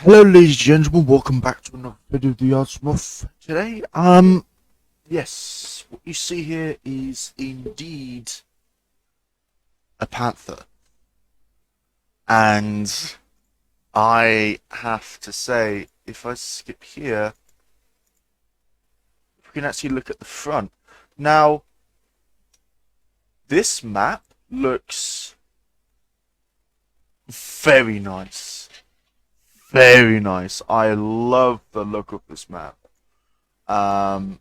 Hello, ladies and gentlemen. Welcome back to another video of the Artsmouth. Today, yes, what you see here is indeed a panther, and I have to say, if I skip here, we can actually look at the front. Now, this map looks very nice. Very nice. I love the look of this map. Um,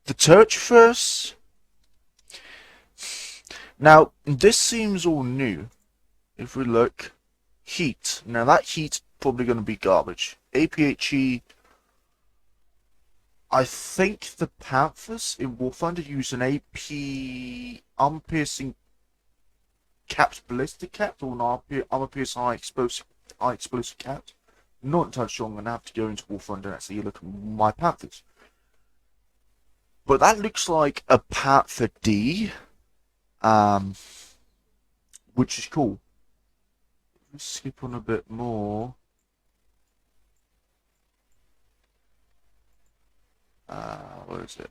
the Turch first. Now, this seems all new. If we look, heat. Now, that heat's probably going to be garbage. APHE. I think the Panthers in Warfinder use an AP armor-piercing capped ballistic cap or an armor-piercing high explosive cap. Not entirely sure. I'm going to have to go into Warfinder and actually look at my Panthers. But that looks like a Panther D. Which is cool. Let's skip on a bit more. Where is it?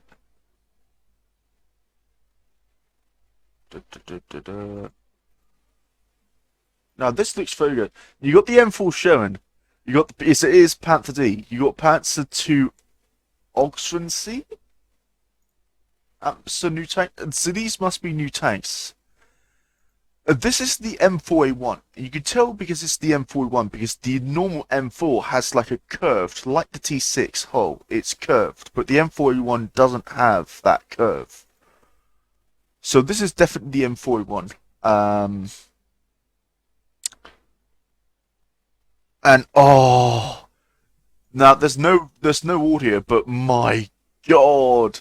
Now this looks very good. You got the M4 showing. You got the, it is Panther D. You got Panther 2 Oxford C. So new tank. So these must be new tanks. This is the M4A1. You can tell because it's the M4A1 because the normal M4 has like a curved, like the T6 hull. It's curved, but the M4A1 doesn't have that curve. So this is definitely the M4A1. And oh, now there's no audio, but my god.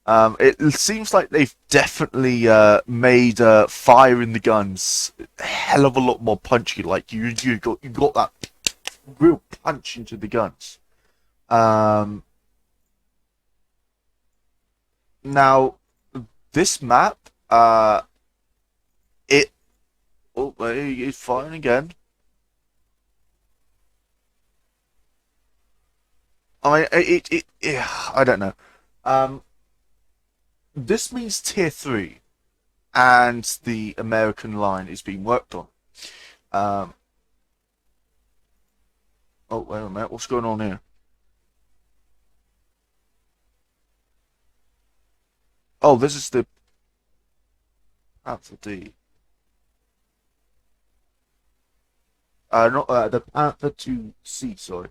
It seems like they've definitely made fire in the guns a hell of a lot more punchy. Like you got that real punch into the guns. Now this map, it oh it's firing again. I mean, I don't know. This means tier 3. And the American line is being worked on. Oh, wait a minute, what's going on here? Oh, this is the Panther D. Not the Panther 2C, sorry.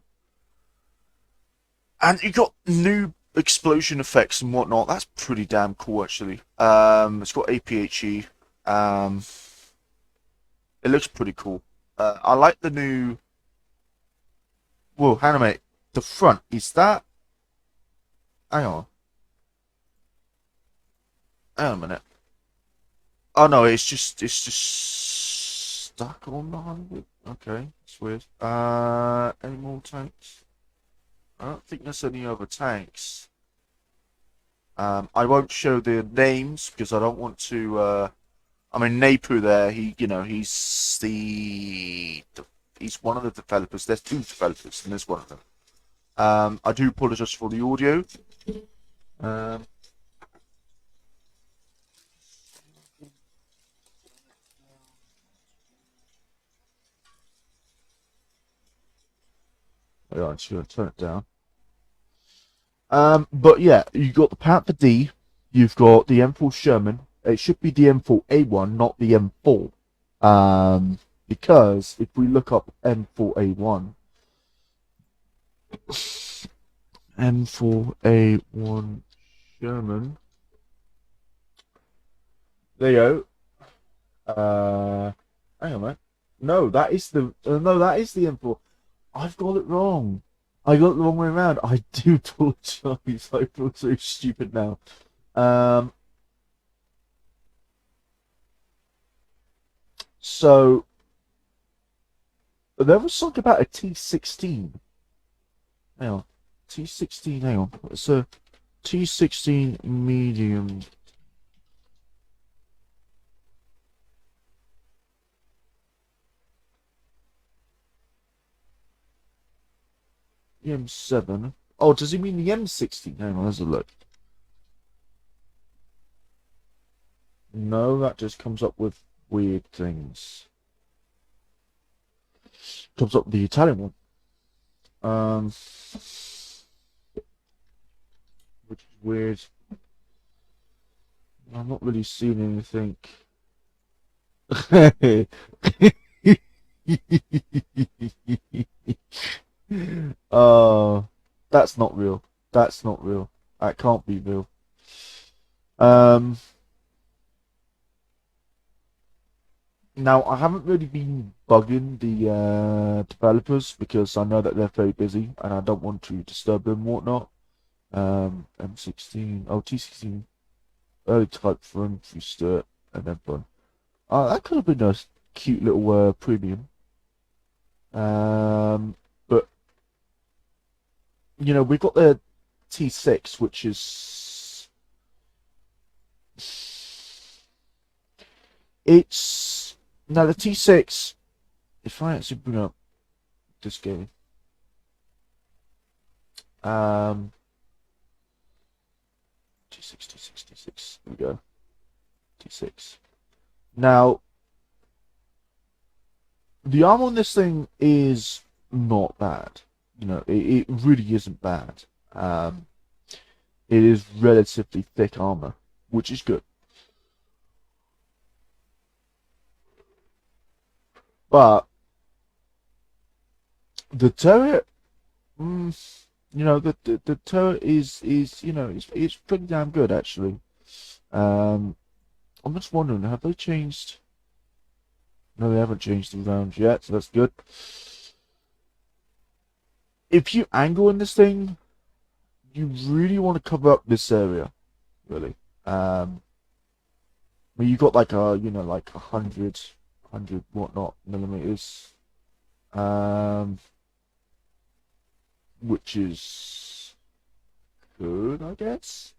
And you got new explosion effects and whatnot. That's pretty damn cool, actually. It's got APHE. It looks pretty cool. I like the new. Whoa, hang on a minute. The front is that? Hang on. Hang on a minute. Oh no, it's just stuck on the 100. Okay, it's weird. Any more tanks? I don't think there's any other tanks. I won't show the names because I don't want to. I mean, Napu there. He's one of the developers. There's two developers, and there's one of them. I do apologize for the audio. Um, yeah, I'm just gonna turn it down. But yeah, you got the Panther D. You've got the M4 Sherman. It should be the M4A1, not the M4. Because if we look up M4A1, M4A1 Sherman. There you go. Hang on, mate. No, that is the M4. I've got it wrong. I got it the wrong way around. I do apologize. I feel so stupid now. Um, so there was something about a T16. Hang on, T16. Hang on, it's a T16 medium. The M7. Oh, does he mean the M16? Hang on, let's have a look. No, that just comes up with weird things. Comes up with the Italian one. Which is weird. I'm not really seeing anything. uh, that's not real. That's not real. That can't be real. Um, Now I haven't really been bugging the developers because I know that they're very busy and I don't want to disturb them and whatnot. M16, oh T16, early type for infantry sturt and then fun. That could have been a cute little premium. But you know we've got the T6, which is it's now the T6. If I actually bring up this game, T6, T6, T6. Here we go. T6. Now, the armor on this thing is not bad. You know, it really isn't bad. It is relatively thick armor, which is good. But the turret, you know, the turret is you know it's pretty damn good actually. I'm just wondering, have they changed? No, they haven't changed the rounds yet, so that's good. If you angle in this thing, you really want to cover up this area, really. I mean, you got like a, you know, like 100 whatnot millimeters, um, which is good, I guess.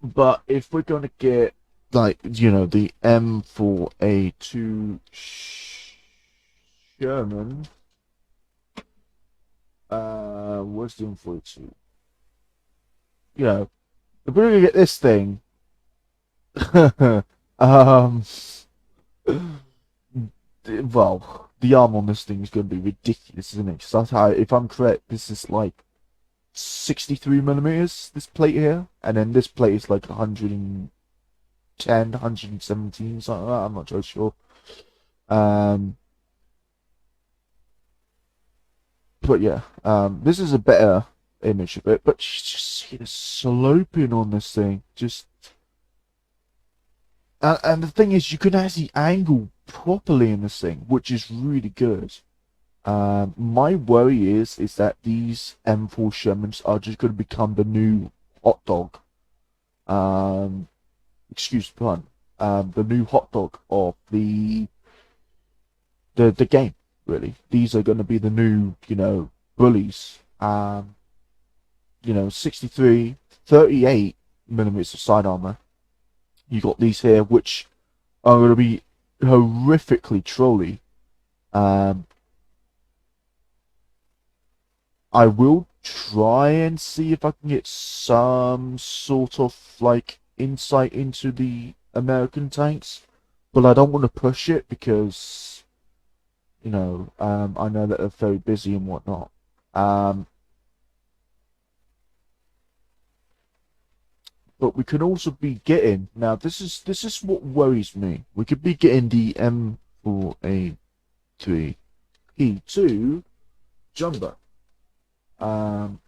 But if we're gonna get like, you know, the M4A2 Sherman, where's the M4A2? You know, if we're gonna get this thing, um, well, the arm on this thing is going to be ridiculous, isn't it? So if I'm correct, this is like 63 millimeters, this plate here, and then this plate is like 110, 117, something like that. I'm not so sure. Um, but yeah, this is a better image of it. But you just see the sloping on this thing, just and the thing is, you can actually angle properly in this thing, which is really good. My worry is that these M4 Shermans are just going to become the new hot dog. Um, excuse the pun. The new hot dog of the game. Really, these are going to be the new, you know, bullies. You know, 63, 38 millimeters of side armor. You got these here, which are going to be horrifically trolly. Um, I will try and see if I can get some sort of like insight into the American tanks, but I don't want to push it because you know I know that they're very busy and whatnot. Um, but we could also be getting now. This is what worries me. We could be getting the M4A3 P2 Jumbo. Um,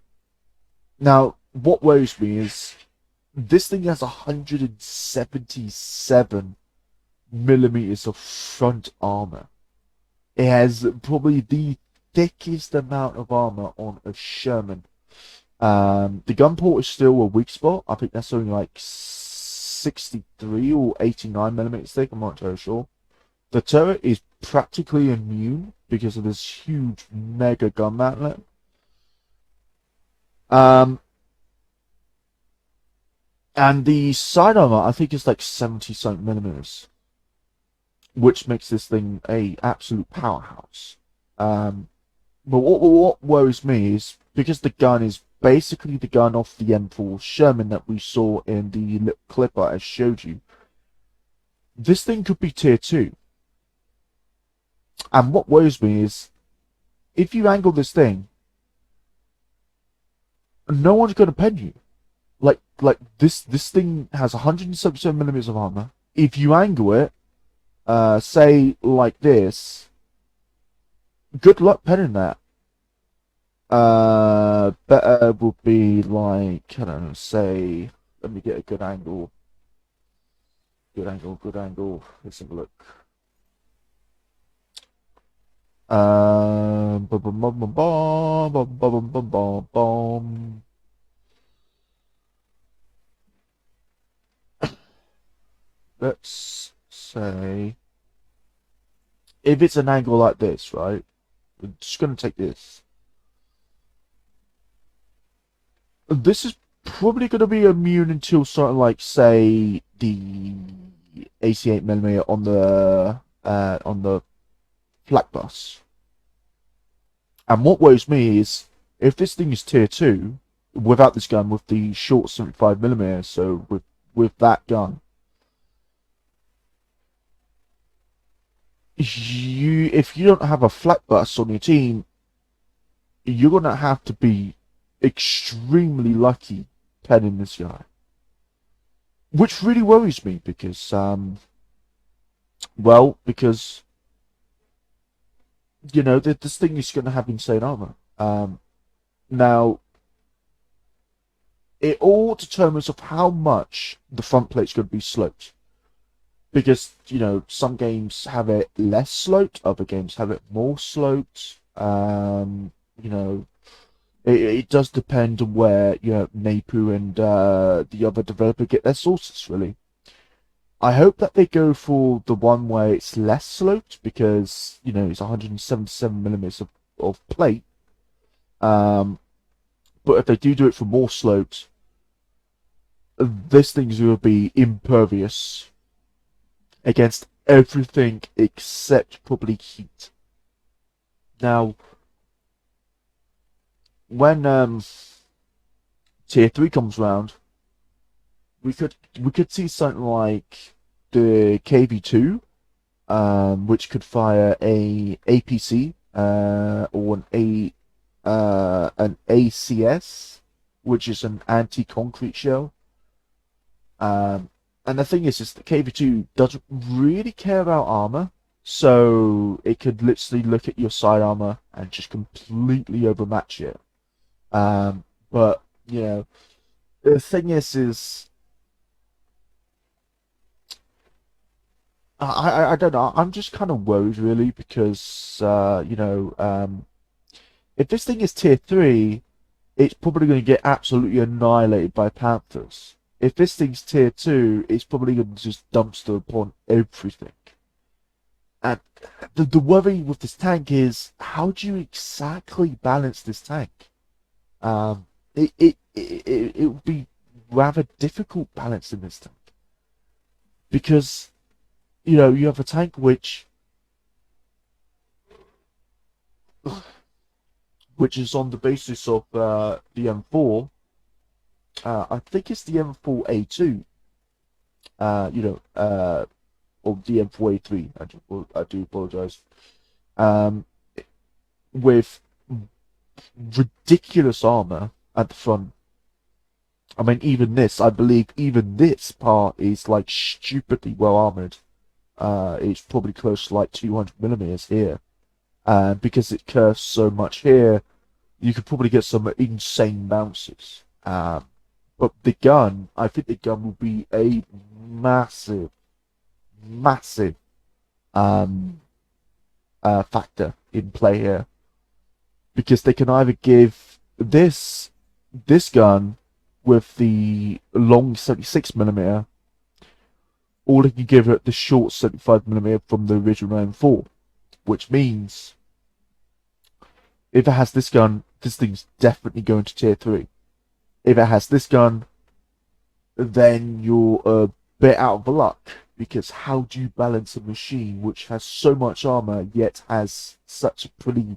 Now, what worries me is this thing has 177 millimeters of front armor. It has probably the thickest amount of armor on a Sherman. The gun port is still a weak spot. I think that's only like 63 or 89 millimeters thick. I'm not totally sure. The turret is practically immune because of this huge mega gun mantlet. Um, And the side armor, I think, is like 70 something millimeters, which makes this thing a absolute powerhouse. Um, But what worries me is because the gun is basically the gun off the M4 Sherman that we saw in the little clip I showed you. This thing could be tier 2. And what worries me is if you angle this thing, no one's going to pen you. Like this thing has 177 millimeters of armor. If you angle it, say like this, good luck penning that. Better would be like, I don't know, say, let me get a good angle. Good angle, good angle. Let's have a look. Bum, bum, bum, bum, bum, bum, bum, bum, bum, bum. Let's say, if it's an angle like this, right? We're just going to take this. This is probably going to be immune until something like, say, the 88mm on the flak bus. And what worries me is if this thing is tier 2 without this gun, with the short 75mm, so with that gun, if you don't have a flak bus on your team, you're gonna have to be extremely lucky penning this guy, which really worries me because because you know this thing is going to have insane armor. Now it all determines of how much the front plate's going to be sloped, because you know some games have it less sloped, other games have it more sloped. You know, it does depend on where Napu and the other developer get their sources, really. I hope that they go for the one where it's less sloped, because you know it's 177mm of plate. But if they do it for more sloped, this thing's going to be impervious against everything except probably heat. Now, when tier 3 comes round, we could see something like the KV2, which could fire a APC or an ACS, which is an anti-concrete shell. And the thing is the KV2 doesn't really care about armor, so it could literally look at your side armor and just completely overmatch it. But you know, the thing is I don't know. I'm just kind of worried, really, because you know, if this thing is tier 3, it's probably going to get absolutely annihilated by Panthers. If this thing's tier 2, it's probably going to just dumpster upon everything. And the worry with this tank is, how do you exactly balance this tank? It would be rather difficult balancing this tank, because you know you have a tank which is on the basis of the M4. I think it's the M4A2. You know, or the M4A3. I do apologize. With ridiculous armor at the front. I mean, I believe even this part is like stupidly well armored. It's probably close to like 200mm here. Because it curves so much here, you could probably get some insane bounces. But the gun, I think the gun will be a massive factor in play here, because they can either give this gun with the long 76mm, or they can give it the short 75mm from the original M4, which means if it has this gun, this thing's definitely going to tier 3. If it has this gun, then you're a bit out of luck, because how do you balance a machine which has so much armor yet has such a pretty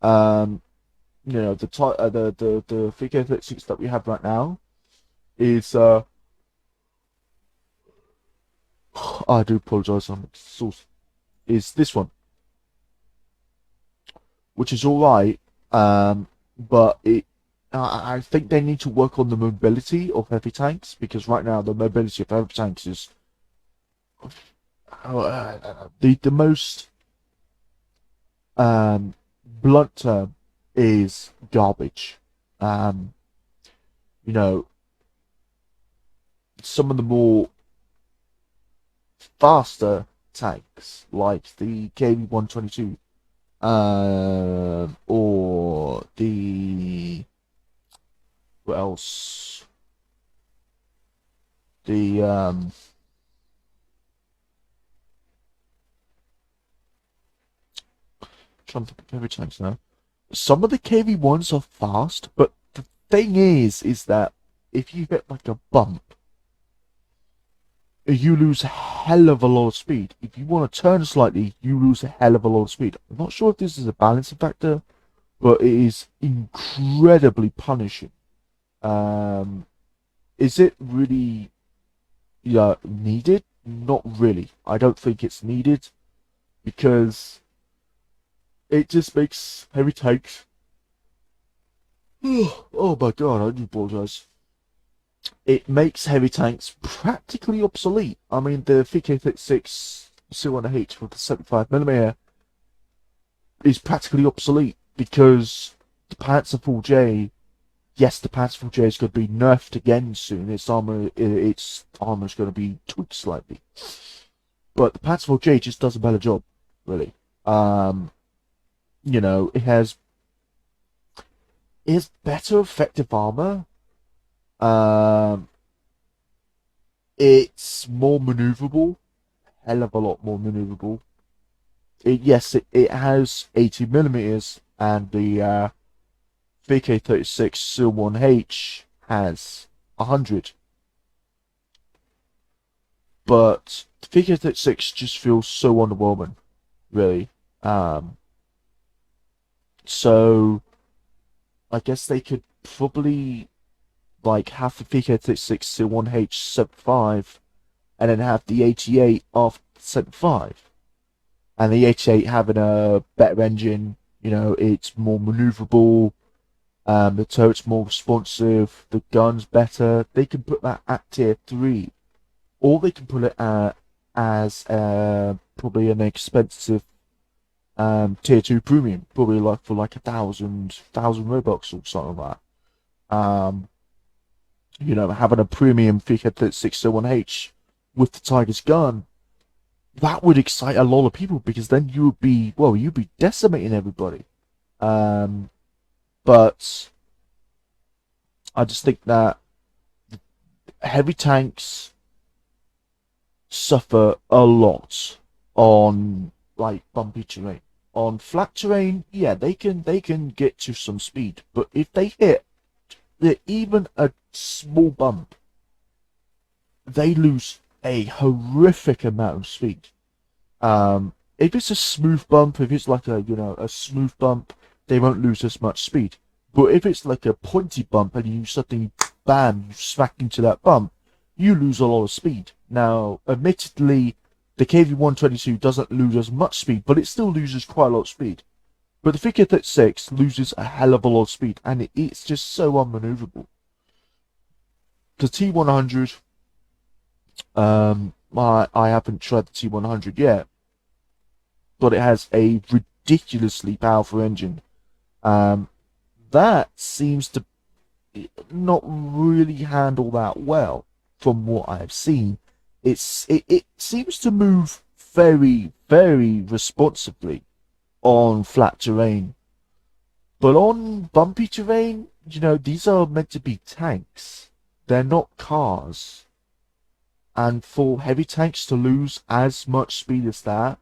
You know, the VK36 that we have right now is I do apologise, I'm exhausted. Is this one, which is all right, but I think they need to work on the mobility of heavy tanks because right now the mobility of heavy tanks is the most blunt term is garbage. Um, you know, some of the more faster tanks like the KV-122 or the what else? The trying to think of heavy tanks now. Some of the KV-1s are fast, but the thing is that if you hit like a bump, you lose a hell of a lot of speed. If you want to turn slightly, you lose a hell of a lot of speed. I'm not sure if this is a balancing factor, but it is incredibly punishing. Um, is it really needed? Not really. I don't think it's needed because it just makes heavy tanks. Oh my god, I do apologize. It makes heavy tanks practically obsolete. I mean, the VK36 C1H with the 75mm is practically obsolete because the Panzer IV-J, yes, the Panzer IV-J is going to be nerfed again soon. Its armor is going to be tweaked slightly, but the Panzer IV-J just does a better job, really. You know, it has better effective armor. Um, it's more maneuverable, hell of a lot more maneuverable. It has 80mm, and the VK36 C1H has 100. But the VK36 just feels so underwhelming, really. So I guess they could probably like have the VK36 C1H 75 and then have the 88 after 75. And the 88 having a better engine, you know, it's more maneuverable, the turret's more responsive, the gun's better. They can put that at tier 3, or they can put it as probably an expensive tier 2 premium, probably like for like 1,000 Robux or something like that. You know, having a premium VK3601H with the Tiger's gun, that would excite a lot of people because then you'd be decimating everybody. But I just think that heavy tanks suffer a lot on like bumpy terrain. On flat terrain, yeah, they can get to some speed, but if they hit even a small bump, they lose a horrific amount of speed. If it's a smooth bump, if it's like a smooth bump, they won't lose as much speed. But if it's like a pointy bump and you suddenly bam, you smack into that bump, you lose a lot of speed. Now, admittedly, the KV-122 doesn't lose as much speed, but it still loses quite a lot of speed. But the VK-36 loses a hell of a lot of speed, and it's just so unmaneuverable. The T100, I haven't tried the T100 yet, but it has a ridiculously powerful engine. That seems to not really handle that well from what I've seen. It seems to move very, very responsibly on flat terrain. But on bumpy terrain, you know, these are meant to be tanks. They're not cars. And for heavy tanks to lose as much speed as that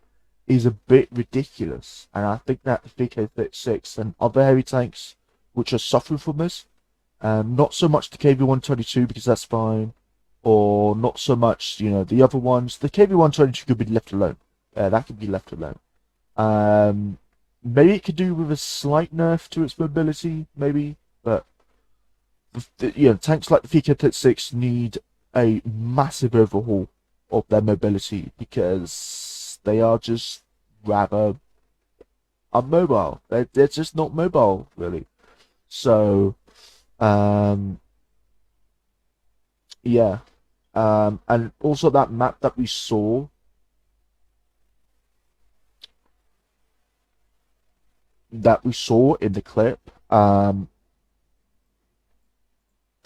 is a bit ridiculous. And I think that the VK-36 and other heavy tanks which are suffering from this, not so much the KV-122 because that's fine, or not so much, you know, the other ones. The KV-122 could be left alone. That could be left alone. Maybe it could do with a slight nerf to its mobility, maybe, but tanks like the VK-36 need a massive overhaul of their mobility because they are just rather unmobile. They're just not mobile, really. So, um, yeah. And also that map that we saw, in the clip,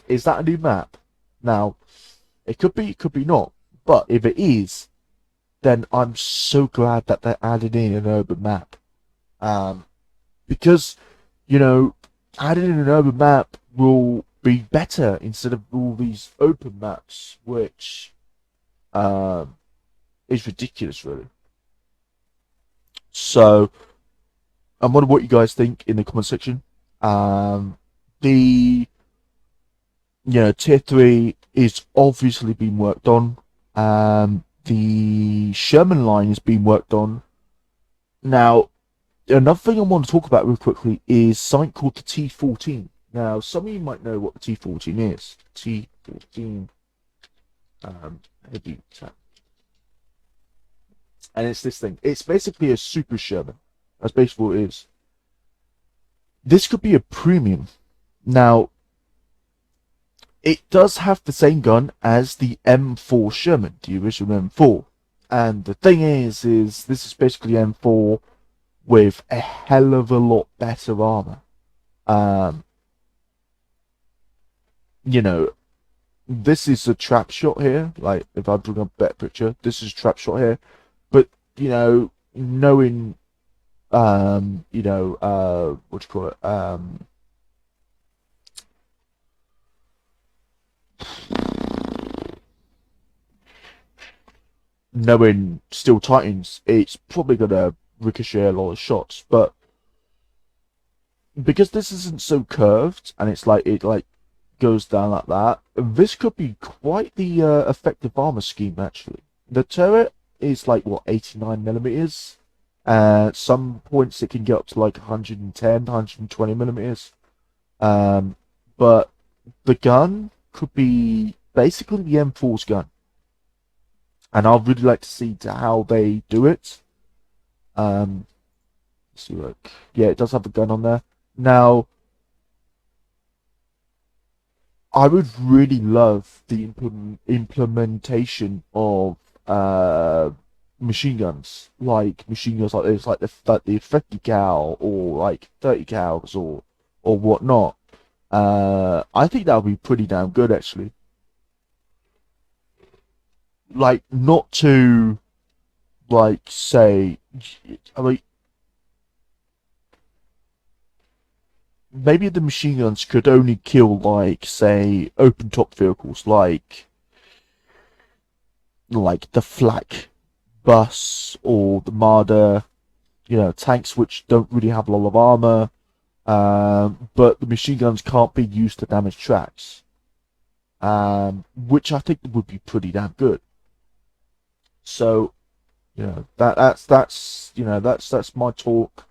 is that a new map? Now, it could be not. But if it is, then I'm so glad that they're adding in an urban map. Because, you know, adding in an urban map will be better instead of all these open maps, which is ridiculous, really. So, I wonder what you guys think in the comment section. The tier 3 is obviously being worked on. The Sherman line is being worked on. Now, another thing I want to talk about real quickly is something called the T14. Now, some of you might know what the T14 is. T14 heavy attack. And it's this thing. It's basically a super Sherman. That's basically what it is. This could be a premium. Now, it does have the same gun as the M4 Sherman, the original M4. And the thing is this is basically M4 with a hell of a lot better armor. This is a trap shot here. Like, if I bring up a better picture, this is a trap shot here. But, knowing, what do you call it? Knowing Steel Titans, it's probably gonna ricochet a lot of shots, but because this isn't so curved and it's like it goes down like that, this could be quite the effective armor scheme actually. The turret is like 89 millimeters. At some points it can get up to like 110, 120 millimeters. But the gun could be basically the M4's gun. And I'd really like to see how they do it. Let's see, look. Yeah, it does have a gun on there. Now, I would really love the implementation of machine guns, like this, like the 50 cal or like 30 cals or whatnot. I think that would be pretty damn good actually. Like, not to like say, I mean, maybe the machine guns could only kill like say open top vehicles like the flak bus or the Marder, tanks which don't really have a lot of armor. But the machine guns can't be used to damage tracks, which I think would be pretty damn good. So, that's my talk.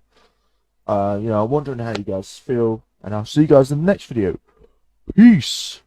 I'm wondering how you guys feel, and I'll see you guys in the next video. Peace.